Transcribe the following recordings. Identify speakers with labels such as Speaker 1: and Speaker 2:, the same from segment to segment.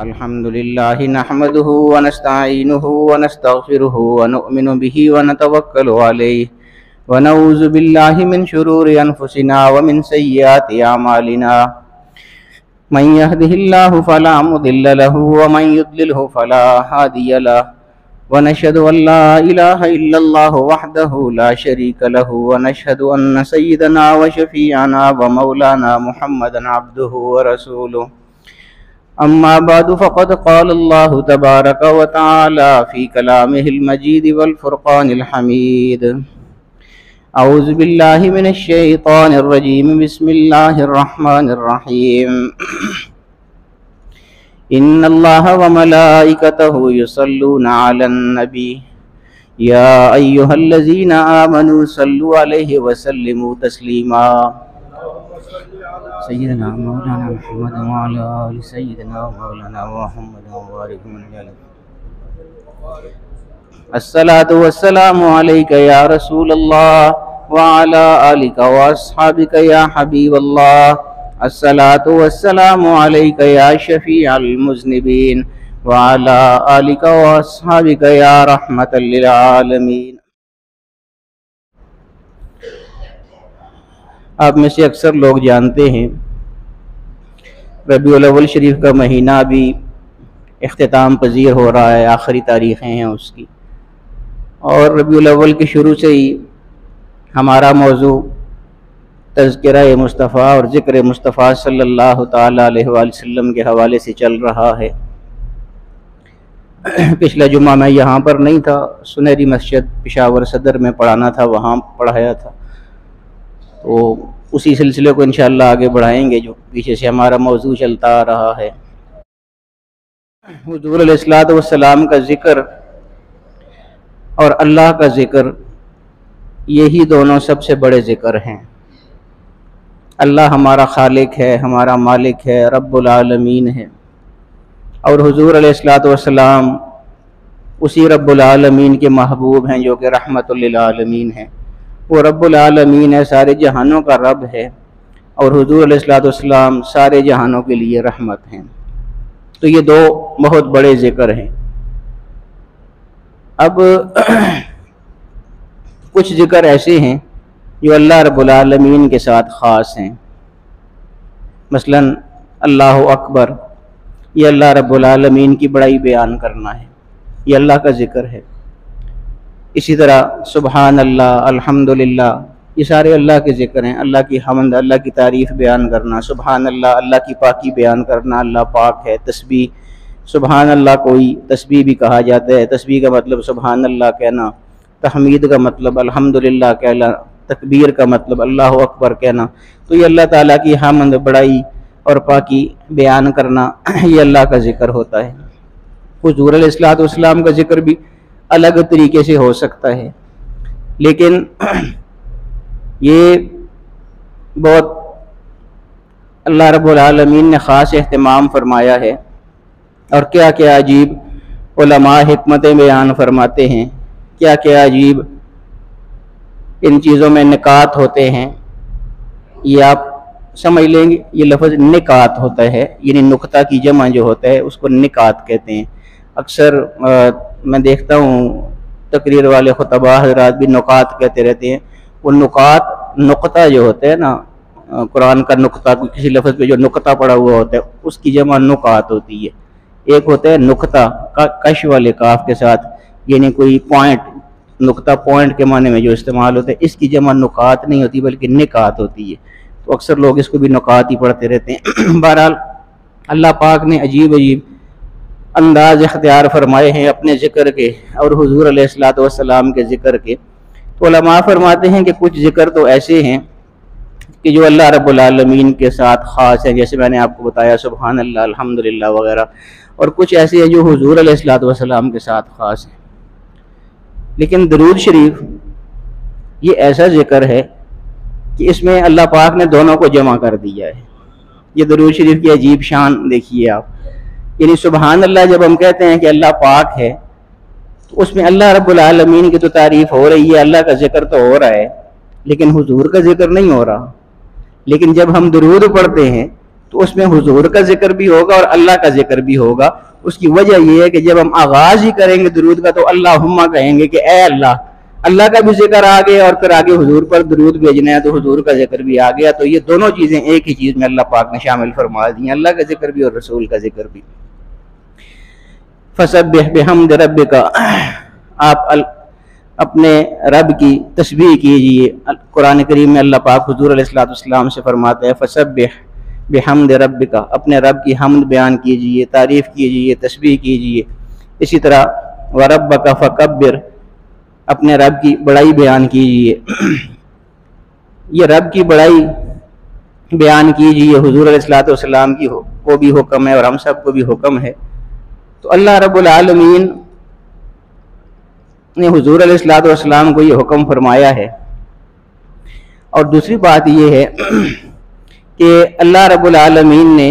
Speaker 1: अल्हम्दुलिल्लाहि नहमदुहु व नस्तईनुहु व नस्तगफिरुहु व नु'मिनु बिही व नतवक्कलु अलैहि व नऊज़ु बिल्लाहि मिन शुरूरि अनफुसिना व मिन सय्यिआति अमालिना मन यहदिहिल्लाहु फला मुदिल्ल लहु व मन युद्लिलहु फला हादिय लहु व नशहदु अन ला इलाहा इल्लल्लाहु वहदहु ला शरीक लहु व नशहदु अन्न सय्यिदना व शफीअना व मौलाना मुहम्मदन अब्दुहु व रसूलुहु अम्मा बादु फ़क़द क़ाल अल्लाहु तबारक व तआला फ़ी कलामिहिल मजीद वल फ़ुरक़ानिल हमीद। अऊज़ु बिल्लाहि मिनश शैतानिर रजीम बिस्मिल्लाहिर रहमानिर रहीम। इन्नल्लाह व मलाइकतहु युसल्लूना अलन नबी या अय्युहल्लज़ीना आमनू सल्लु अलैहि व सल्लिमू तस्लीमा। सय्यदना मौलाना मुहम्मद व अला आलि सय्यदना मौलाना मुहम्मद व बारिक अलैहि। अस्सलातु वस्सलामु अलैका या रसूलल्लाह व अला आलिका व अस्हाबिका या हबीबल्लाह। अस्सलातु वस्सलामु अलैका या शफीअल मुज़निबीन व अला आलिका व अस्हाबिका या रहमतल लिल आलमीन। आप में से अक्सर लोग जानते हैं रबीउल अव्वल शरीफ का महीना अभी इख्तिताम पजीर हो रहा है, आखिरी तारीख़ें हैं उसकी। और रबीउल अव्वल के शुरू से ही हमारा मौजू तज़किरा मुस्तफ़ा और ज़िक्र मुस्तफ़ा सल्लल्लाहु ताला अलैहि वसल्लम के हवाले से चल रहा है। पिछला जुम्मा मैं यहाँ पर नहीं था, सुनहरी मस्जिद पेशावर सदर में पढ़ाना था, वहाँ पढ़ाया था। तो उसी सिलसिले को इंशाअल्लाह आगे बढ़ाएंगे जो पीछे से हमारा मौजू चलता आ रहा है। हुज़ूर अलैहिस्सलातु वस्सलाम का ज़िक्र और अल्लाह का ज़िक्र, यही दोनों सबसे बड़े ज़िक्र हैं। अल्लाह हमारा खालिक है, हमारा मालिक है, रब्बुल आलमीन है, और हुज़ूर अलैहिस्सलातु वस्सलाम उसी रब्बुल आलमीन के महबूब हैं जो कि रहमतुल लिल आलमीन है। वो रब्बुल आलमीन है, सारे जहानों का रब है, और हुज़ूर अलैहिस्सलातु वस्सलाम सारे जहानों के लिए रहमत हैं। तो ये दो बहुत बड़े ज़िक्र हैं। अब कुछ ज़िक्र ऐसे हैं जो अल्लाह रब्बुल आलमीन के साथ ख़ास हैं। मसलन अल्लाहु अकबर, ये अल्लाह रब्बुल आलमीन की बड़ाई बयान करना है, ये अल्लाह का ज़िक्र है। इसी तरह सुबहान अल्लाह, अल्हम्दुलिल्लाह, ये सारे अल्लाह के ज़िक्र हैं। अल्लाह की हम्द, अल्लाह की तारीफ़ बयान करना, सुबहान अल्लाह, अल्लाह की पाकी बयान करना, अल्लाह पाक है। तस्बीह, सुबहान अल्लाह कोई तस्बीह भी कहा जाता है। तस्बीह का मतलब सुबहान अल्लाह कहना, तहमीद का मतलब अल्हम्दुलिल्लाह कहना, तकबीर का मतलब अल्लाहु अकबर कहना। तो ये अल्लाह ताला की हम्द, बड़ाई और पाकी बयान करना, ये अल्लाह का ज़िक्र होता है। हुज़ूर अलैहिस्सलातु वस्सलाम का ज़िक्र भी अलग तरीके से हो सकता है, लेकिन ये बहुत अल्लाह रब्बुल आलमीन ने ख़ास एहतमाम फरमाया है। और क्या क्या अजीब उलमा हिकमतें बयान फरमाते हैं, क्या क्या अजीब इन चीज़ों में निकात होते हैं। ये आप समझ लेंगे, ये लफ्ज़ निकात होता है, यानी नुक्ता की जमा जो होता है उसको निकात कहते हैं। अक्सर मैं देखता हूँ तकरीर वाले खुतबा हज़रात भी नुकात कहते रहते हैं। वो नुकात, नुक्ता जो होता है ना, कुरान का नुक्ता, किसी लफ्ज़ पे जो नुक्ता पड़ा हुआ होता है उसकी जमा नुकात होती है। एक होता है नुक्ता कश वाले काफ के साथ, यानी कोई पॉइंट, नुक्ता पॉइंट के माने में जो इस्तेमाल होता है, इसकी जमा नुकात नहीं होती बल्कि निकात होती है। तो अक्सर लोग इसको भी नुकात ही पढ़ते रहते हैं। बहरहाल अल्लाह पाक ने अजीब अजीब अंदाज इख्तियार फरमाए हैं अपने ज़िक्र के और हुज़ूर अलैहिस्सलातु वस्सलाम के ज़िक्र के। तो उलमा फरमाते हैं कि कुछ ज़िक्र तो ऐसे हैं कि जो अल्लाह रब्बुल आलमीन के साथ ख़ास हैं, जैसे मैंने आपको बताया सुबहान अल्लाह, अल्हम्दुलिल्लाह वगैरह। और कुछ ऐसे हैं जो हुज़ूर अलैहिस्सलातु वस्सलाम के साथ ख़ास हैं। लेकिन दरूद शरीफ ये ऐसा ज़िक्र है कि इसमें अल्लाह पाक ने दोनों को जमा कर दिया है। ये दरूद शरीफ की अजीब शान देखिए आप, यानी सुबहान अल्लाह जब हम कहते हैं कि अल्लाह पाक है, तो उसमें अल्लाह रब्बुल आलमीन की तो तारीफ़ हो रही है, अल्लाह का जिक्र तो हो रहा है, लेकिन हुजूर का जिक्र नहीं हो रहा। लेकिन जब हम दुरूद पढ़ते हैं तो उसमें हुजूर का जिक्र भी होगा और अल्लाह का जिक्र भी होगा। उसकी वजह यह है कि जब हम आगाज ही करेंगे दरूद का तो अल्लाहुम्मा कहेंगे कि ए अल्लाह, अल्लाह का भी जिक्र आ गया और फिर आगे हुजूर पर दरूद भेजना है तो हुजूर का जिक्र भी आ गया। तो ये दोनों चीजें एक ही चीज में अल्लाह पाक ने शामिल फरमा दी, अल्लाह का जिक्र भी और रसूल का जिक्र भी। फसब्बिह बिहम्द रब्बिका, आप अपने रब की तस्बीह कीजिए। कुरान करीम में अल्लाह पाक हुजूर अलैहिस्सलाम से फरमाता है फसब्बिह बिहम्द रब्बिका, अपने रब की हम्द बयान कीजिए, तारीफ कीजिए, तस्बीह कीजिए। इसी तरह व रब्बका फकब्बिर, अपने रब की बड़ाई बयान कीजिए। ये रब की बड़ाई बयान कीजिए हुजूर अलैहिस्सलाम की को भी हुक्म है और हम सबको भी हुक्म है। तो अल्लाह रब्बुल आलमीन ने हुजूर अलैहिस्सलाम को ये हुक्म फरमाया है। और दूसरी बात यह है कि अल्लाह रब्बुल आलमीन ने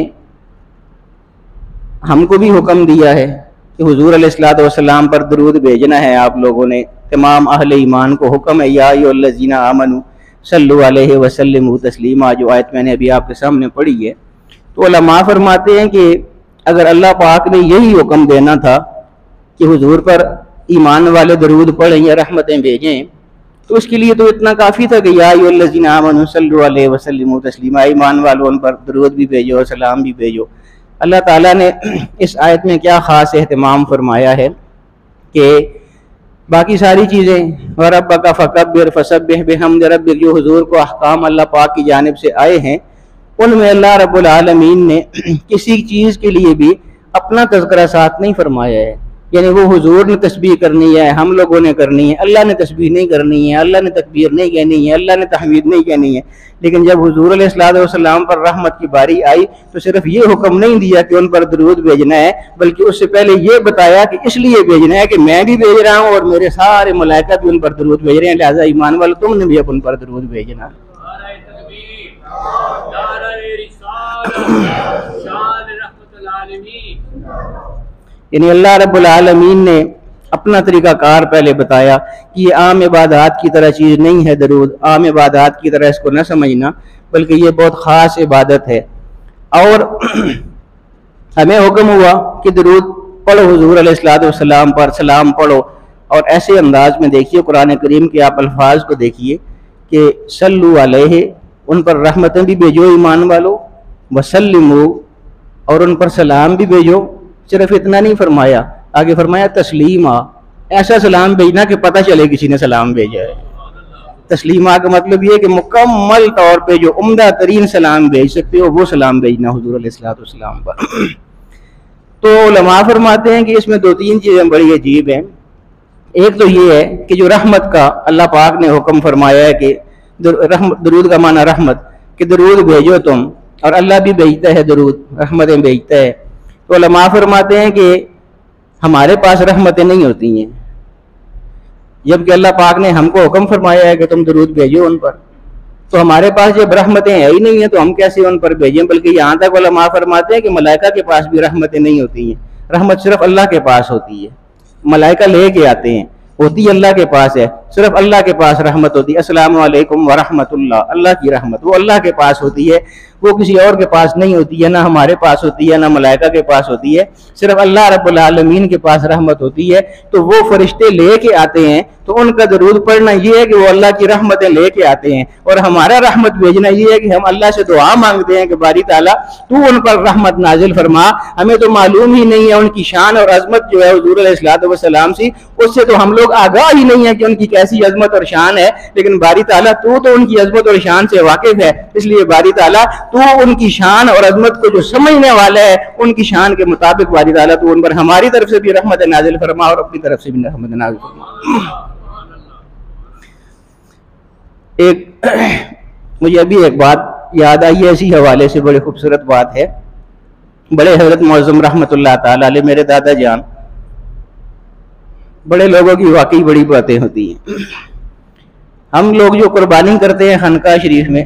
Speaker 1: हमको भी हुक्म दिया है कि हुजूर अलैहिस्सलाम पर दरूद भेजना है। आप लोगों ने तमाम अहले ईमान को हुक्म है, या अय्युहल्लज़ीना आमनू सल्लु अलैहि वसल्लिमू तस्लीमा, जो आयत मैंने अभी आपके सामने पढ़ी है। तो उलमा फरमाते हैं कि अगर अल्लाह पाक ने यही हुक्म देना था कि हुजूर पर ईमान वाले दरूद पढ़ें या रहमतें भेजें, तो उसके लिए तो इतना काफ़ी था कि या अय्युहल्लज़ीना आमनू सल्लु अलैहि वसल्लिमू तस्लीमा, ईमान वालों उन पर दरूद भी भेजो और सलाम भी भेजो। अल्लाह ताला ने इस आयत में क्या ख़ास एहतमाम फरमाया है कि बाकी सारी चीज़ें व रब्बका फकब्बिर फसब्बिह बिहम्दि रब्बिक, जो हुजूर को अहकाम अल्लाह पाक की जानिब से आए हैं, उनमें अल्लाह रब्बुल आलमीन ने किसी चीज़ के लिए भी अपना तज़किरा साथ नहीं फरमाया है। यानी वो हुजूर ने तस्बीह करनी है, हम लोगों ने करनी है, अल्लाह ने तस्बीह नहीं करनी है, अल्लाह ने तकबीर नहीं कहनी है, अल्लाह ने तहमीद नहीं कहनी है। लेकिन जब हुजूर अलैहिस्सलाम पर रहमत की बारी आई तो सिर्फ ये हुक्म नहीं दिया कि उन पर दरूद भेजना है, बल्कि उससे पहले ये बताया कि इसलिए भेजना है कि मैं भी भेज रहा हूँ और मेरे सारे मलाइका भी उन पर दरूद भेज रहे हैं, लिहाजा ईमान वालों तुमने भी उन पर दरूद भेजना। यानी अल्लाह रब्बुल आलमीन ने अपना तरीक़ाकार पहले बताया कि ये आम इबादत की तरह चीज़ नहीं है। दरूद आम इबादत की तरह इसको न समझना, बल्कि ये बहुत ख़ास इबादत है। और हमें हुक्म हुआ कि दरूद पढ़ो, हुजूर अलैहिस्सलाम पर सलाम पढ़ो। और ऐसे अंदाज में देखिए कुरान करीम के आप अल्फाज को देखिए कि सल्लु अलैहि, उन पर रहमतें भी भेजो ईमान वालों, वसल्लिमू, और उन पर सलाम भी भेजो। सिर्फ इतना नहीं फरमाया, आगे फरमाया तस्लीमा, ऐसा सलाम भेजना कि पता चले किसी ने सलाम भेजा है। तस्लीमा का मतलब ये कि मुकम्मल तौर पे जो उम्दा तरीन सलाम भेज सकते हो वो सलाम भेजना हुजूर अलैहिस्सलाम पर। तो उलमा फरमाते हैं कि इसमें दो तीन चीज़ें बड़ी अजीब हैं। एक तो ये है कि जो रहमत का अल्लाह पाक ने हुक्म फरमाया है कि दरूद का माना रहमत, कि दरूद भेजो तुम, और अल्लाह भी भेजता है दरूद, रहमतें भेजता है। तो उलमा फरमाते हैं कि हमारे पास रहमतें नहीं होती हैं, जबकि अल्लाह पाक ने हमको हुक्म फरमाया है कि तुम दरूद भेजो उन पर। तो हमारे पास जब रहमतें है ही नहीं है तो हम कैसे उन पर भेजें? बल्कि यहाँ तक उलमा फरमाते हैं कि मलाइका के पास भी रहमतें नहीं होती हैं, रहमत सिर्फ अल्लाह के पास होती है। मलाइका लेके आते हैं, होती अल्लाह के पास है, सिर्फ अल्लाह के पास रहमत होती है। अस्सलामु अलैकुम व रहमतुल्लाह, अल्लाह की रहमत वो अल्लाह के पास होती है, वो किसी और के पास नहीं होती है, ना हमारे पास होती है, ना मलाइका के पास होती है, सिर्फ अल्लाह रब्बुल आलमीन के पास रहमत होती है। तो वो फरिश्ते लेके आते हैं, तो उनका दरूद पढ़ना ये है कि वो अल्लाह की रहमतें लेके आते हैं, और हमारा रहमत भेजना ये है कि हम अल्लाह से दुआ मांगते हैं कि बारी ताला तू उन पर रहमत नाजिल फरमा। हमें तो मालूम ही नहीं है उनकी शान और अजमत जो है हुजूर अलैहिस्सलाम सी, उससे तो हम लोग आगाह ही नहीं है कि उनकी कैसी अजमत और शान है। लेकिन बारी ताला तू तो उनकी अजमत और शान से वाकिफ है, इसलिए बारी ताला तू उनकी शान और अजमत को जो समझने वाला है उनकी शान के मुताबिक बारी ताला तू उन पर हमारी तरफ से भी रहमत नाजिल फरमा और अपनी तरफ से भी रहमत नाजिल फरमा। मुझे अभी एक बात याद आई है इसी हवाले से, बड़ी खूबसूरत बात है। बड़े हजरत मौज़म रहमतुल्लाह ताला अलैह मेरे दादा जान, बड़े लोगों की वाकई बड़ी बातें होती हैं। हम लोग जो कुर्बानी करते हैं खानकाह शरीफ में,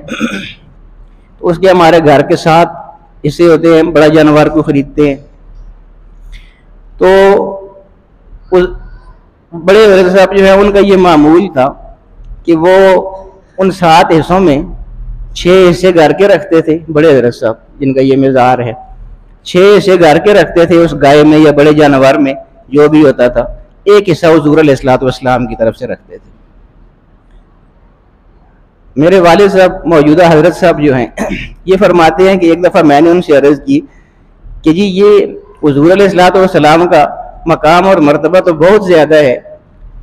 Speaker 1: तो उसके हमारे घर के साथ हिस्से होते हैं, बड़ा जानवर को खरीदते हैं। तो उस बड़े हजरत साहब जो है उनका ये मामूल था कि वो उन 7 हिस्सों में 6 हिस्से घर के रखते थे बड़े हजरत साहब, जिनका ये मज़ार है। 6 हिस्से घर के रखते थे उस गाय में या बड़े जानवर में जो भी होता था, एक हिस्सा हुज़ूर अलैहिस्सलाम की तरफ से रखते थे। मेरे वालिद साहब मौजूदा हजरत साहब जो हैं ये फरमाते हैं कि एक दफ़ा मैंने उनसे अर्ज़ की कि जी ये हुज़ूर अलैहिस्सलाम का मकाम और मर्तबा तो बहुत ज़्यादा है,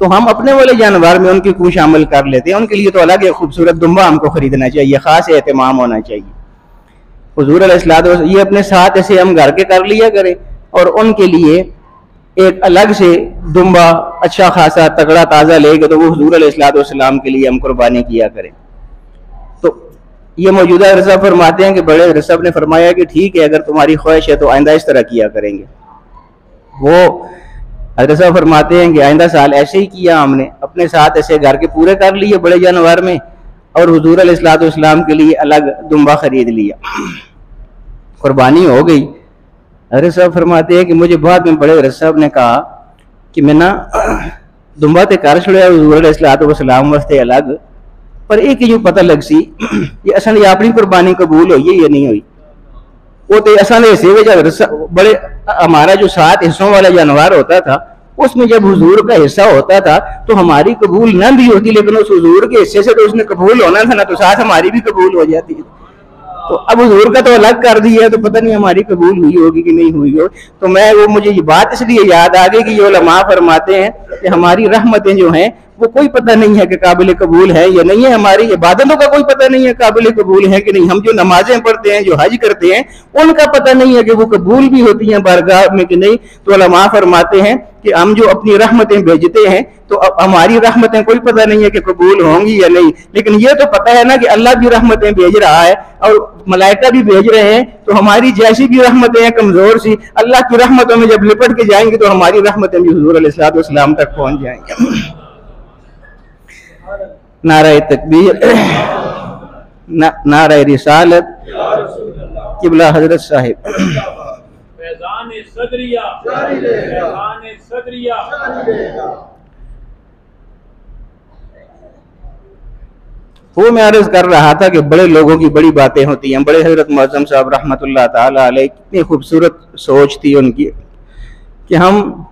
Speaker 1: तो हम अपने वाले जानवर में उनकी क्यों शामिल कर लेते हैं? उनके लिए तो अलग एक खूबसूरत दुम्बा हमको खरीदना चाहिए, ख़ास एहतमाम होना चाहिए। हुज़ूर अलैहिस्सलाम ये अपने साथ ऐसे हम घर के कर लिया करें और उनके लिए एक अलग से दुम्बा अच्छा खासा तगड़ा ताज़ा लेके तो वो हुज़ूर अलैहिस्सलाम के लिए हम कुर्बानी किया करें। तो ये मौजूदा हज़रत साहब फरमाते हैं कि बड़े हज़रत साहब ने फरमाया कि ठीक है, अगर तुम्हारी ख्वाहिश है तो आइंदा इस तरह किया करेंगे। वो हज़रत साहब फरमाते हैं कि आइंदा साल ऐसे ही किया, हमने अपने साथ ऐसे घर के पूरे कर लिए बड़े जानवर में और हुज़ूर अलैहिस्सलाम के लिए अलग दुम्बा खरीद लिया, कुर्बानी हो गई। हज़रत साहब फरमाते हैं कि मुझे बाद में बड़े हज़रत साहब ने कहा कि मैं ना दुम्बा ते कर छड़िया हुज़ूर अलैहिस्सलाम वास्ते अलग, पर एक जो पता लग सी ये असन अपनी कुर्बानी कबूल हुई है या नहीं हुई। वो तो असन हिस्से बड़े हमारा जो 7 हिस्सों वाला जानवर होता था उसमें जब हुजूर का हिस्सा होता था तो हमारी कबूल ना भी होती, लेकिन उस हुजूर के हिस्से से तो उसने कबूल होना था ना, तो साथ हमारी भी कबूल हो जाती है। तो अब हुजूर का तो अलग कर दिया, तो पता नहीं हमारी कबूल हुई होगी कि नहीं हुई हो। तो मैं वो मुझे ये बात इसलिए याद आ गई कि ये उलमा फरमाते हैं कि हमारी रहमतें जो हैं वो कोई पता नहीं है कि काबिल कबूल है या नहीं है, हमारी इबादतों का कोई पता नहीं है काबिल कबूल है कि नहीं। हम जो नमाजें पढ़ते हैं, जो हज करते हैं, उनका पता नहीं है कि वो कबूल भी होती हैं बारगाह में कि नहीं। तो उलमा फरमाते हैं कि हम जो अपनी रहमतें भेजते हैं तो हमारी रहमतें कोई पता नहीं है कि कबूल होंगी या नहीं, लेकिन ये तो पता है ना कि अल्लाह भी रहमतें भेज रहा है और मलाइका भी भेज रहे हैं। तो हमारी जैसी भी रहमतें हैं कमजोर सी, अल्लाह की रहमतों में जब लिपट के जाएंगे तो हमारी रहमतें भी हुजूर अलैहिस्सलाम तक पहुंच जाएंगे। नारे तकबीर, नारे रिसालत, किबला हजरत साहिब। वो मैं अर्ज कर रहा था कि बड़े लोगों की बड़ी बातें होती हैं। बड़े हजरत मुअज्जम साहब रहमतुल्लाह ताला अलैह, कितनी खूबसूरत सोच थी उनकी कि हम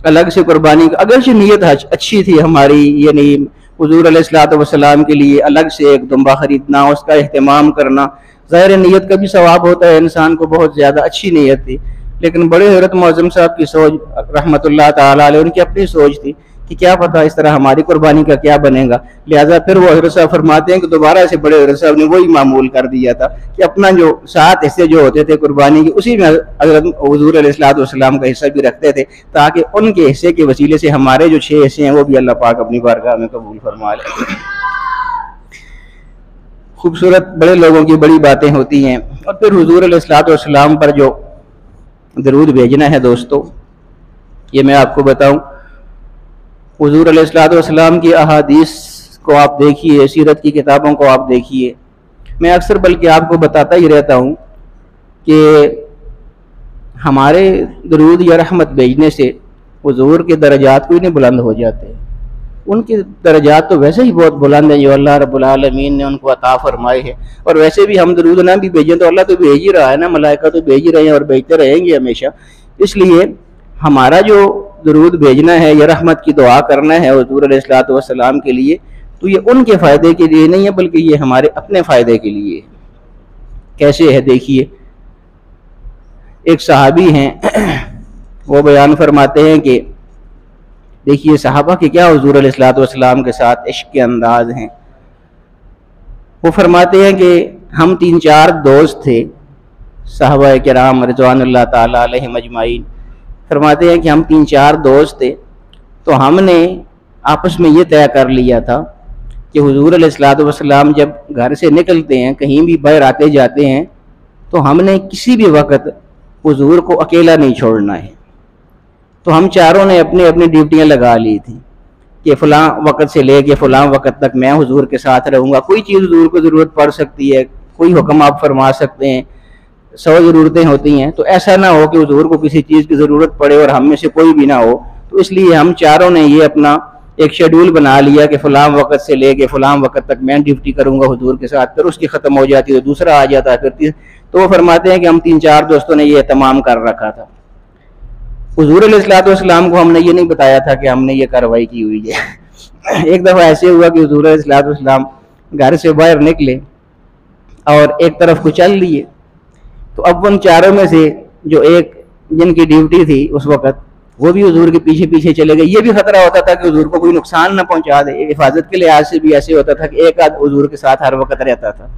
Speaker 1: अलग से कुर्बानी, अगर से नीयत अच्छी थी हमारी, ये नहीं हुजूर अलैहिस्सलाम के लिए अलग से एक दुम्बा खरीदना, उसका एहतमाम करना, ज़ाहिर नीयत का भी सवाब होता है इंसान को, बहुत ज़्यादा अच्छी नीयत थी। लेकिन बड़े हज़रत मुअज्जम साहब की सोच रहमतुल्लाह ताला अलैह, उनकी अपनी सोच थी कि क्या पता इस तरह हमारी कुर्बानी का क्या बनेगा। लिहाजा फिर वो हज़रत साहब फरमाते हैं कि दोबारा से बड़े हज़रत साहब ने वही मामूल कर दिया था कि अपना जो 7 हिस्से जो होते थे कुर्बानी के, उसी में हज़रत हुज़ूर अलैहिस्सलाम का हिस्सा भी रखते थे, ताकि उनके हिस्से के वसीले से हमारे जो 6 हिस्से हैं वो भी अल्लाह पाक अपनी बारगाह में कबूल फरमा ले। खूबसूरत बड़े लोगों की बड़ी बातें होती हैं। और फिर हुज़ूर अलैहिस्सलाम पर जो दरूद भेजना है दोस्तों, ये मैं आपको बताऊं, हुज़ूर अलैहिस्सलाम की अहादीस को आप देखिए, सीरत की किताबों को आप देखिए। मैं अक्सर बल्कि आपको बताता ही रहता हूँ कि हमारे दरूद या रहमत भेजने से हुज़ूर के दर्जात कोई नहीं बुलंद हो जाते। उनके दर्जात तो वैसे ही बहुत बुलंद हैं जो अल्लाह रब्बुल आलमीन ने उनको अता फरमाए हैं। और वैसे भी हम दरूद ना भी भेजें तो अल्लाह तो भेज ही रहा है ना, मलाइका तो भेज ही रहे हैं और भेजते रहेंगे हमेशा। इसलिए हमारा जो दरूद भेजना है या रहमत की दुआ करना है हुज़ूर अलैहिस्सलाम के लिए, तो ये उनके फ़ायदे के लिए नहीं है बल्कि ये हमारे अपने फ़ायदे के लिए। कैसे है देखिए, एक सहाबी हैं वो बयान फरमाते हैं कि देखिए सहाबा के क्या हुज़ूर अलैहिस्सलाम के साथ इश्क के अंदाज हैं। वो फरमाते हैं कि हम 3-4 दोस्त थे, सहाबा किराम रिज़वानुल्लाह ताला अलैहिम अजमाइन। फरमाते हैं कि हम 3-4 दोस्त थे, तो हमने आपस में ये तय कर लिया था कि हुज़ूर अलैहिस्सलाम जब घर से निकलते हैं, कहीं भी बाहर आते जाते हैं, तो हमने किसी भी वक्त हुज़ूर को अकेला नहीं छोड़ना है। तो हम चारों ने अपनी अपनी ड्यूटियाँ लगा ली थी कि फ़लाँ वक़्त से लेके फ़लाँ वक़्त तक मैं हुज़ूर के साथ रहूँगा। कोई चीज़ हुज़ूर को ज़रूरत पड़ सकती है, कोई हुक्म आप फरमा सकते हैं, 100 ज़रूरतें होती हैं, तो ऐसा ना हो कि हुज़ूर को किसी चीज़ की ज़रूरत पड़े और हम में से कोई भी ना हो। तो इसलिए हम चारों ने ये अपना एक शेड्यूल बना लिया कि फ़लाँ वक़्त से लेके फ़लाँ वक़्त तक मैं ड्यूटी करूँगा हुजूर के साथ, फिर उसकी ख़त्म हो जाती है तो दूसरा आ जाता है, फिर तो वो फरमाते हैं कि हम 3-4 दोस्तों ने ये तमाम कर रखा था। हुजूर अलैहिस्सलाम को हमने ये नहीं बताया था कि हमने ये कार्रवाई की हुई है। एक दफ़ा ऐसे हुआ कि हुजूर अलैहिस्सलाम घर से बाहर निकले और एक तरफ को चल लिए, तो अब उन चारों में से जो एक जिनकी ड्यूटी थी उस वक़्त, वो भी हुजूर के पीछे पीछे चले गए। ये भी खतरा होता था कि हुजूर को कोई नुकसान न पहुंचा दे। हिफाजत के लिहाज से भी ऐसे होता था कि एक आध हुजूर के साथ हर वक्त रहता था।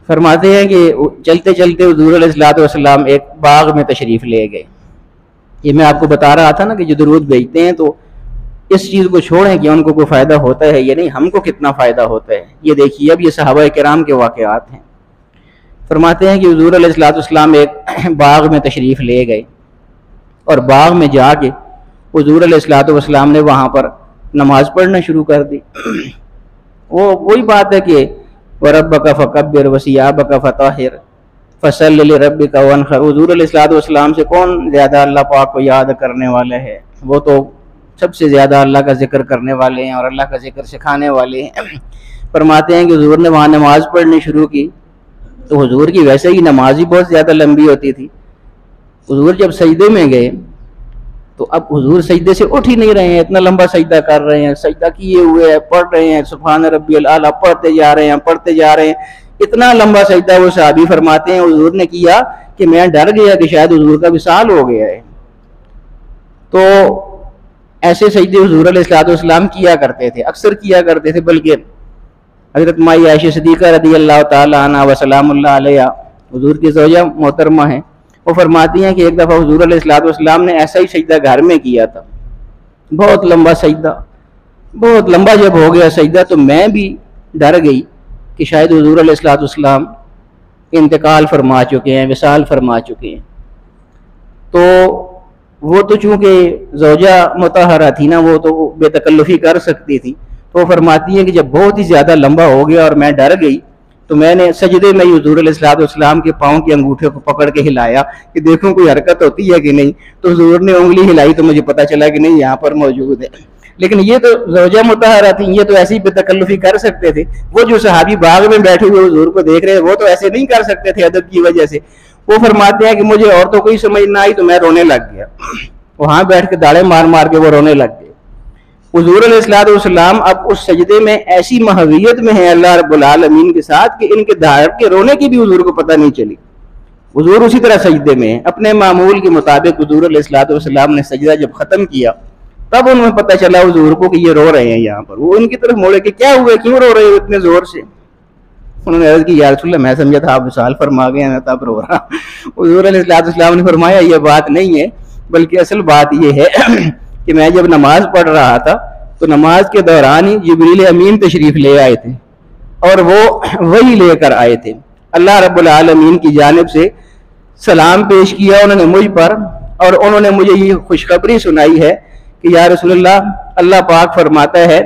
Speaker 1: फरमाते हैं कि चलते चलते हुजूर अलैहिस्सलाम एक बाग में तशरीफ़ ले गए। ये मैं आपको बता रहा था ना कि जो दुरूद भेजते हैं तो इस चीज़ को छोड़ें कि उनको कोई फ़ायदा होता है या नहीं, हमको कितना फ़ायदा होता है। ये देखिए, अब ये सहाबा किराम के वाक़यात हैं। फरमाते हैं कि हुजूर अलैहिस्सलाम एक बाग में तशरीफ़ ले गए और बाग में जाके हुजूर अलैहिस्सलाम ने वहाँ पर नमाज पढ़ना शुरू कर दी। वो वही बात है कि वरब्बका फकब्बिर वसियाबका फताहिर फसल्लि लिरब्बिका वन्हर। हुजूर अलैहिस्सलाम से कौन ज़्यादा अल्लाह पाक को याद करने वाला है? वो तो सबसे ज़्यादा अल्लाह का जिक्र करने वाले हैं और अल्लाह का जिक्र सिखाने वाले हैं। फरमाते हैं कि हुजूर ने वहाँ नमाज पढ़नी शुरू की तो हुजूर की वैसे ही नमाज ही बहुत ज़्यादा लंबी होती थी। हुजूर जब सजदे में गए तो अब हुजूर सजदे से उठ ही नहीं रहे हैं, इतना लंबा सजदा कर रहे हैं, सजदा किए हुए हैं, पढ़ रहे हैं सुब्हान रब्बियल आला, पढ़ते जा रहे हैं, इतना लंबा सजदा वो सहाबी फरमाते हैं हुजूर ने किया कि मैं डर गया कि शायद हुजूर का विसाल हो गया है। तो ऐसे सजदे हुजूर अलैहिस्सलाम किया करते थे, अक्सर किया करते थे। बल्कि हज़रत माई आयशा सिद्दीक़ा रज़ियल्लाहु ताला अन्हा व सलामुल्लाह अलैहा, हुजूर की ज़ौजा मोहतरमा है, वो फरमाती हैं कि एक दफ़ा हुजूर अलैहिस्सलाम ने ऐसा ही सजदा घर में किया था, बहुत लंबा सजदा। बहुत लंबा जब हो गया सजदा तो मैं भी डर गई कि शायद हुजूर अलैहिस्सलाम इंतकाल फरमा चुके हैं, विसाल फरमा चुके हैं। तो वो तो चूँकि ज़ौजा मुतहरा थी ना, वो तो बेतकल्लुफ़ी कर सकती थी। तो वो फरमाती है कि जब बहुत ही ज़्यादा लंबा हो गया और मैं डर गई तो मैंने सजदे में हुजूर अलैहिस्सलाम के पाँव के अंगूठे को पकड़ के हिलाया कि देखूं कोई हरकत होती है कि नहीं। तो हुजूर ने उंगली हिलाई तो मुझे पता चला कि नहीं, यहाँ पर मौजूद है। लेकिन ये तो ज़ौजा मुतहरा थी, ये तो ऐसी बेतकल्लुफ़ी कर सकते थे। वो जो सहाबी बाग में बैठे हुए हुजूर को देख रहे हैं वो तो ऐसे नहीं कर सकते थे अदब की वजह से। वो फरमाते हैं कि मुझे और तो कोई समझ ना आई तो मैं रोने लग गया, वहां बैठ के दाड़े मार मार के वो रोने लग गए। हुजूर अलैहिस्सलाम अब उस सजदे में ऐसी महवियत में है अल्लाह रब्बुल आलमीन के साथ कि इनके दाड़ के रोने की भी हुजूर को पता नहीं चली। हुजूर उसी तरह सजदे में है, अपने मामूल के मुताबिक हुजूर अलैहिस्सलाम ने सजदा जब खत्म किया तब उन्हें पता चला हुजूर को कि ये रो रहे हैं। यहाँ पर वो उनकी तरफ मोड़े कि क्या हुआ, क्यों रो रहे हो इतने जोर से? उन्होंने अर्ज़ की या रसूलल्लाह, मैं समझा था आप विसाल फरमा गए, मैं तब रो रहा। हुजूर अलैहिस्सलाम ने फरमाया ये बात नहीं है, बल्कि असल बात ये है कि मैं जब नमाज पढ़ रहा था तो नमाज के दौरान ही जिब्रील अमीन तशरीफ ले आए थे और वो वही लेकर आए थे। अल्लाह रब्बुल आलमीन की जानिब से सलाम पेश किया उन्होंने मुझ पर और उन्होंने मुझे ये खुशखबरी सुनाई है कि या रसूलल्लाह, अल्लाह पाक फरमाता है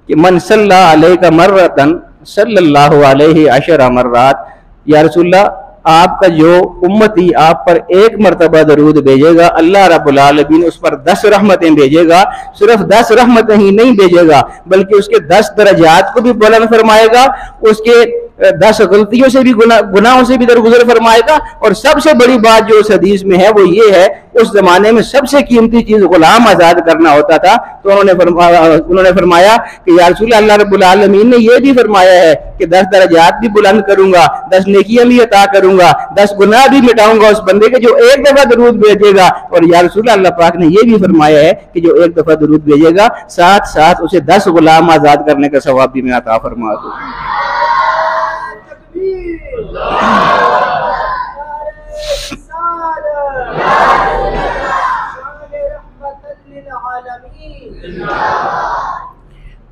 Speaker 1: कि मन सल्ला अलैका मर्रतन सल्लल्लाहु अलैहि अशरा मर्रात। या रसूलल्लाह, आपका जो उम्मती आप पर एक मरतबा दरूद भेजेगा, अल्लाह रब्बुल आलमीन उस पर 10 रहमतें भेजेगा। सिर्फ 10 रहमतें ही नहीं भेजेगा बल्कि उसके 10 दर्जात को भी बुलंद फरमाएगा, उसके 10 गलतियों से भी गुनाहों से भी दरगुजर फरमाएगा। और सबसे बड़ी बात जो उस हदीस में है वो ये है, उस जमाने में सबसे कीमती चीज गुलाम आजाद करना होता था। तो उन्होंने फरमाया कि या रसूल अल्लाह रब्बुल आलमीन ने यह भी फरमाया है कि 10 दर्जात भी बुलंद करूंगा, 10 नेकियां भी अता करूंगा, 10 गुनाह भी मिटाऊंगा उस बंदे के जो एक दफा दरूद भेजेगा। और या रसूल अल्लाह पाक ने यह भी फरमाया है कि जो एक दफा दरूद भेजेगा साथ साथ उसे 10 गुलाम आजाद करने का सवाब भी मैं अता फरमा दूंगा।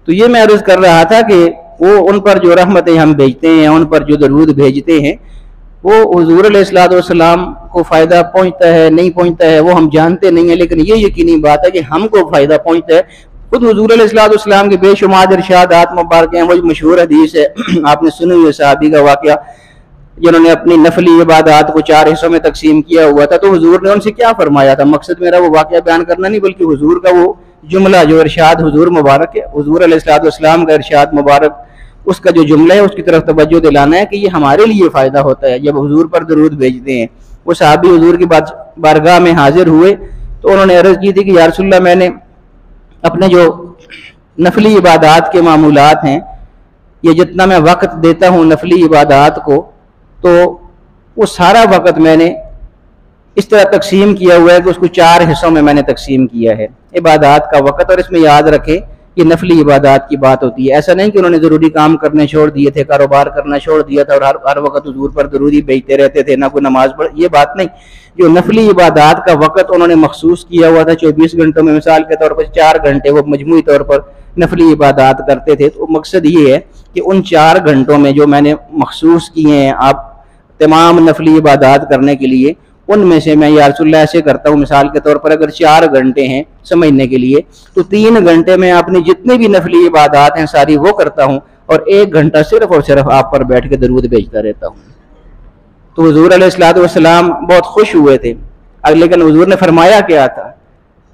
Speaker 1: तो ये मैं अर्ज कर रहा था कि वो उन पर जो रहमतें हम भेजते हैं, उन पर जो दरूद भेजते हैं, वो हुजूर अलैहिस्सलाम को फ़ायदा पहुंचता है नहीं पहुंचता है वो हम जानते नहीं है, लेकिन ये यकीनी बात है कि हमको फ़ायदा पहुंचता है। खुद हुजूर अलैहिस्सलाम के बेशुमार इरशादात मुबारक हैं। वही मशहूर हदीस है, आपने सुनी हुई सहाबी का वाक़या जिन्होंने अपनी नफली इबादत को 4 हिस्सों में तकसीम किया हुआ था। तो हुजूर ने उनसे क्या फरमाया था? मकसद मेरा वो वाक़या बयान करना नहीं बल्कि हुजूर का वो जुमला जो इरशाद हुजूर मुबारक है, हुजूर अलैहिस्सलाम का इरशाद मुबारक, उसका जो जुमला है उसकी तरफ तवज्जो दिलाना है कि ये हमारे लिए फ़ायदा होता है। जब हुजूर पर दरूद भेजते हैं, वो सहाबी हुजूर की बारगाह में हाजिर हुए तो उन्होंने अर्ज़ की थी कि या रसूलल्लाह, मैंने अपने जो नफली इबादात के मामूलात हैं, ये जितना मैं वक़्त देता हूँ नफली इबादात को, तो वो सारा वक़्त मैंने इस तरह तकसीम किया हुआ है कि उसको 4 हिस्सों में मैंने तकसीम किया है इबादात का वक़्त। और इसमें याद रखें ये नफली इबादात की बात होती है। ऐसा नहीं कि उन्होंने ज़रूरी काम करने छोड़ दिए थे, कारोबार करना छोड़ दिया था और हर वक्त हुजूर पर दरूद ही भेजते रहते थे, ना कोई नमाज पढ़, ये बात नहीं। जो नफली इबादात का वक़्त उन्होंने मखसूस किया हुआ था 24 घंटों में, मिसाल के तौर पर 4 घंटे वो मजमूई तौर पर नफली इबादात करते थे, तो मकसद ये है कि उन 4 घंटों में जो मैंने मखसूस किए हैं आप तमाम नफली इबादात करने के लिए, उनमें से मैं या रसूलल्लाह ऐसे करता हूँ, मिसाल के तौर पर अगर 4 घंटे हैं समझने के लिए, तो 3 घंटे में अपनी जितनी भी नफली इबादात हैं सारी वो करता हूँ और 1 घंटा सिर्फ और सिर्फ आप पर बैठ के दरूद भेजता रहता हूँ। तो हुजूर अलैहिस्सलाम बहुत खुश हुए थे। लेकिन हुजूर ने फरमाया क्या था?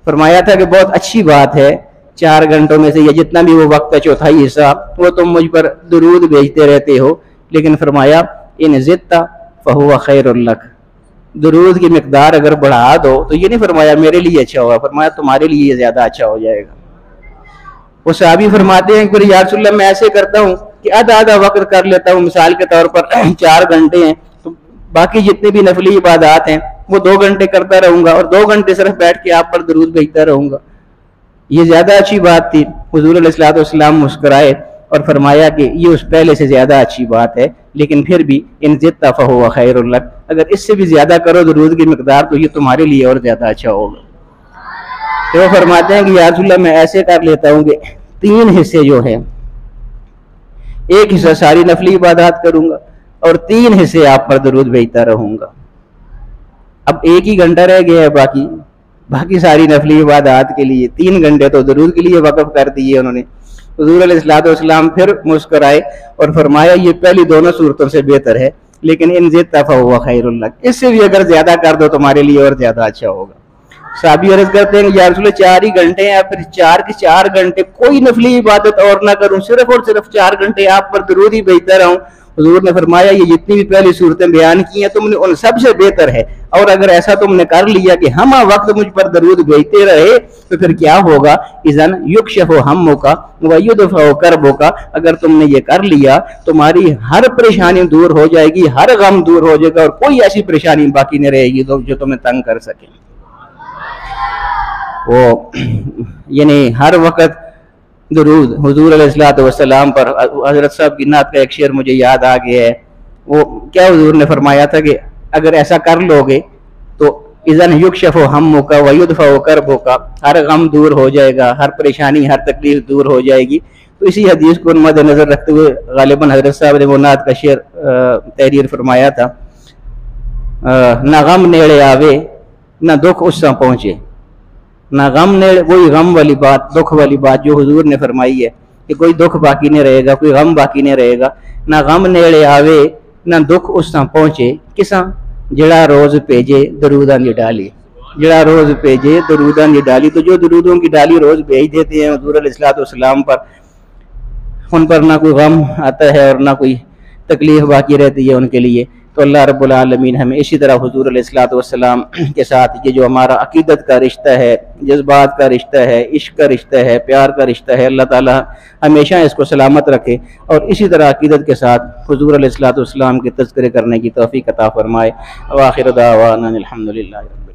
Speaker 1: फरमाया था कि बहुत अच्छी बात है, 4 घंटों में से ये जितना भी वो वक्त है, चौथाई हिस्सा, वो तुम मुझ पर दरूद भेजते रहते हो। लेकिन फरमाया इन ज़िद्ता फहुवा खैरुल लक, दरूद की मिकदार अगर बढ़ा दो तो ये नहीं फरमाया मेरे लिए अच्छा होगा, फरमाया तुम्हारे लिए ज़्यादा अच्छा हो जाएगा। वो सहाबी फरमाते हैं कि या रसूलल्लाह, मैं ऐसे करता हूँ कि आधा आधा वक्त कर लेता हूँ, मिसाल के तौर पर 4 घंटे हैं तो बाकी जितनी भी नफली इबादात हैं वो 2 घंटे करता रहूँगा और 2 घंटे सिर्फ बैठ के आप पर दरूद भेजता रहूँगा। ये ज़्यादा अच्छी बात थी। हुजूर अलैहिस्सलाम मुस्कुराए और फरमाया कि ये उस पहले से ज़्यादा अच्छी बात है, लेकिन फिर भी इन ज़िद्ता फहुवा खैरुल लक, अगर इससे भी ज़्यादा करो दरूद की मिकदार तो ये तुम्हारे लिए और ज़्यादा अच्छा होगा। तो वो फरमाते हैं कि या रसूलल्लाह, मैं ऐसे कर लेता हूँ कि 3 हिस्से जो हैं, 1 हिस्सा सारी नफली इबादत करूँगा और 3 हिस्से आप पर दरूद भेजता रहूँगा। अब 1 ही घंटा रह गया है, बाकी सारी नफली इबादत के लिए 3 घंटे तो दरूद के लिए वक़्फ़ कर दिए उन्होंने। हुजूर अलैहिस्सलाम फिर मुस्कुराए और फरमाया ये पहली दोनों सूरतों से बेहतर है, लेकिन इन ज़िद्ता फहुवा खैरुल लक, इससे भी अगर ज्यादा कर दो तुम्हारे लिए और ज्यादा अच्छा होगा। साहबी अर्ज़ करते हैं या रसूल 4 ही घंटे हैं, फिर 4 के 4 घंटे कोई नफली इबादत और ना करूं, सिर्फ और सिर्फ 4 घंटे आप पर दरूद ही भेजता रहूं। हुजूर ने फरमाया ये जितनी भी पहली सूरतें बयान की हैं तुमने उन सबसे बेहतर है, और अगर ऐसा तुमने कर लिया कि हम वक्त मुझ पर दरूद भेजते रहे तो फिर क्या होगा, इज़न युक्शफु हम्मुका व युदफ़अ करबुका, अगर तुमने ये कर लिया तुम्हारी हर परेशानी दूर हो जाएगी, हर गम दूर हो जाएगा और कोई ऐसी परेशानी बाकी नहीं रहेगी जो तुम्हें तंग कर सके। वो यानी हर वक्त दरूद हुजूर अलैहिस्सलाम पर। हजरत साहब की नात का एक शेर मुझे याद आ गया है, वो क्या हुजूर ने फरमाया था कि अगर ऐसा कर लोगे तो इज़न युक्शफु हम्मुका व युदफ़अ करबुका, हर गम दूर हो जाएगा, हर परेशानी हर तकलीफ दूर हो जाएगी। तो इसी हदीस को मद्देनजर रखते हुए गालिबन हजरत साहब ने वो नात का शेर तहरीर फरमाया था, ना गम नेड़े आवे ना दुख उससे पहुँचे, ना गम ने, वही गम वाली बात, दुख वाली बात जो हुजूर ने फरमाई है कि कोई दुख बाकी नहीं रहेगा, कोई गम बाकी नहीं रहेगा। ना गम नेड़े आवे ना दुख उस पहुंचे, किसा जड़ा रोज भेजे दरूदां दी डाली, जड़ा रोज भेजे दरूदां दी डाली। तो जो दरूदों की डाली रोज भेज देते हैं हुजूर अलैहिस्सलाम पर, उन पर ना कोई गम आता है और ना कोई तकलीफ बाकी रहती है उनके लिए। तो अल्लाह रब्बुल आलमीन हमें इसी तरह हुजूर अलैहिस्सलाम के साथ ये जो हमारा अकीदत का रिश्ता है, जज्बात का रिश्ता है, इश्क का रिश्ता है, प्यार का रिश्ता है, अल्लाह ताला हमेशा इसको सलामत रखे और इसी तरह अकीदत के साथ हुजूर अलैहिस्सलाम के तज़किरे करने की तौफीक अता फरमाए। व आखिर दावाना अनिल हम्दुलिल्लाह।